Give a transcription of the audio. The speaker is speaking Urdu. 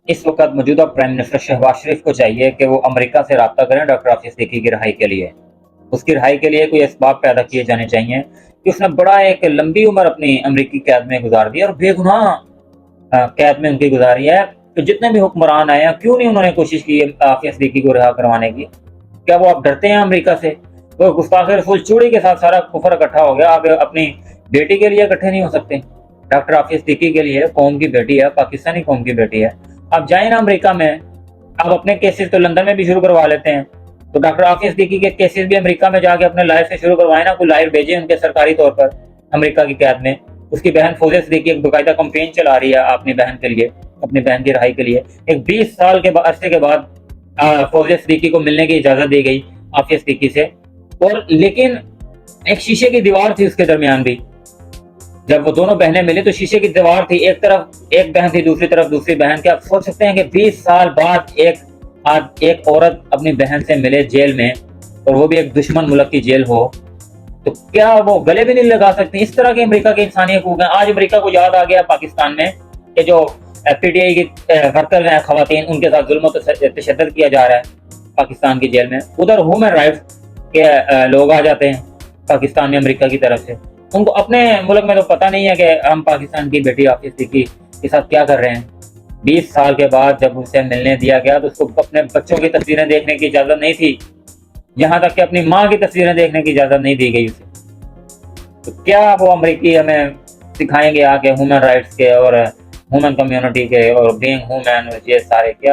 اس وقت موجودہ پرائم منسٹر شہباز شریف کو چاہیے کہ وہ امریکہ سے رابطہ کریں ڈاکٹر عافیہ صدیقی کی رہائی کے لیے. اس کی رہائی کے لیے کوئی اسباب پیدا کیے جانے چاہیے کہ اس نے بڑا ایک لمبی عمر اپنی امریکی قید میں گزار دی اور بے گناہ قید میں ان کی گزاری ہے. تو جتنے بھی حکمران آئے ہیں کیوں نہیں انہوں نے کوشش کی عافیہ صدیقی کو رہا کروانے کی؟ کیا وہ آپ ڈرتے ہیں امریکہ سے؟ وہ گستاخ رسول چوڑی کے ساتھ سارا کفر اکٹھا ہو گیا، آپ اپنی بیٹی کے لیے اکٹھے نہیں ہو سکتے؟ ڈاکٹر عافیہ صدیقی کے لیے قوم کی بیٹی ہے، پاکستانی قوم کی بیٹی ہے. آپ جائیں نا امریکہ میں، آپ اپنے کیسز تو لندن میں بھی شروع کروا لیتے ہیں، تو ڈاکٹر عافیہ صدیقی کے کیسز بھی امریکہ میں جا کے اپنے لائر سے شروع کروائیں نا. کوئی لائر بھیجیں ان کے سرکاری طور پر امریکہ کی قید میں. اس کی بہن فوزیہ صدیقی ایک باقاعدہ کمپین چلا رہی ہے اپنی بہن کے لیے، اپنی بہن کی رہائی کے لیے. ایک 20 سال کے عرصے کے بعد فوزیہ صدیقی کو ملنے کی اجازت دی گئی عافیہ صدیقی سے، اور لیکن ایک شیشے کی دیوار تھی اس کے درمیان بھی. جب وہ دونوں بہنیں ملی تو شیشے کی دیوار تھی، ایک طرف ایک بہن تھی، دوسری طرف دوسری بہن. کے آپ سوچ سکتے ہیں کہ 20 سال بعد ایک عورت اپنی بہن سے ملے جیل میں، اور وہ بھی ایک دشمن ملک کی جیل ہو، تو کیا وہ گلے بھی نہیں لگا سکتی؟ اس طرح کے امریکہ کے انسانی حقوق ہیں. آج امریکہ کو یاد آ گیا پاکستان میں کہ جو پی ٹی آئی کی ورکر ہیں خواتین، ان کے ساتھ ظلم و تشدد کیا جا رہا ہے پاکستان کی جیل میں. ادھر ہیومن رائٹس کے لوگ آ جاتے ہیں پاکستان میں امریکہ کی طرف سے. ان کو اپنے ملک میں تو پتہ نہیں ہے کہ ہم پاکستان کی بیٹی عافیہ صدیقی کے ساتھ کیا کر رہے ہیں. 20 سال کے بعد جب اسے ملنے دیا گیا تو اس کو اپنے بچوں کی تصویریں دیکھنے کی اجازت نہیں تھی، یہاں تک کہ اپنی ماں کی تصویریں دیکھنے کی اجازت نہیں دی گئی اسے. تو کیا وہ امریکی ہمیں سکھائیں گے آ کے ہیومن رائٹس کے اور ہیومن کمیونٹی کے اور بینگ ہیومن، یہ سارے کیا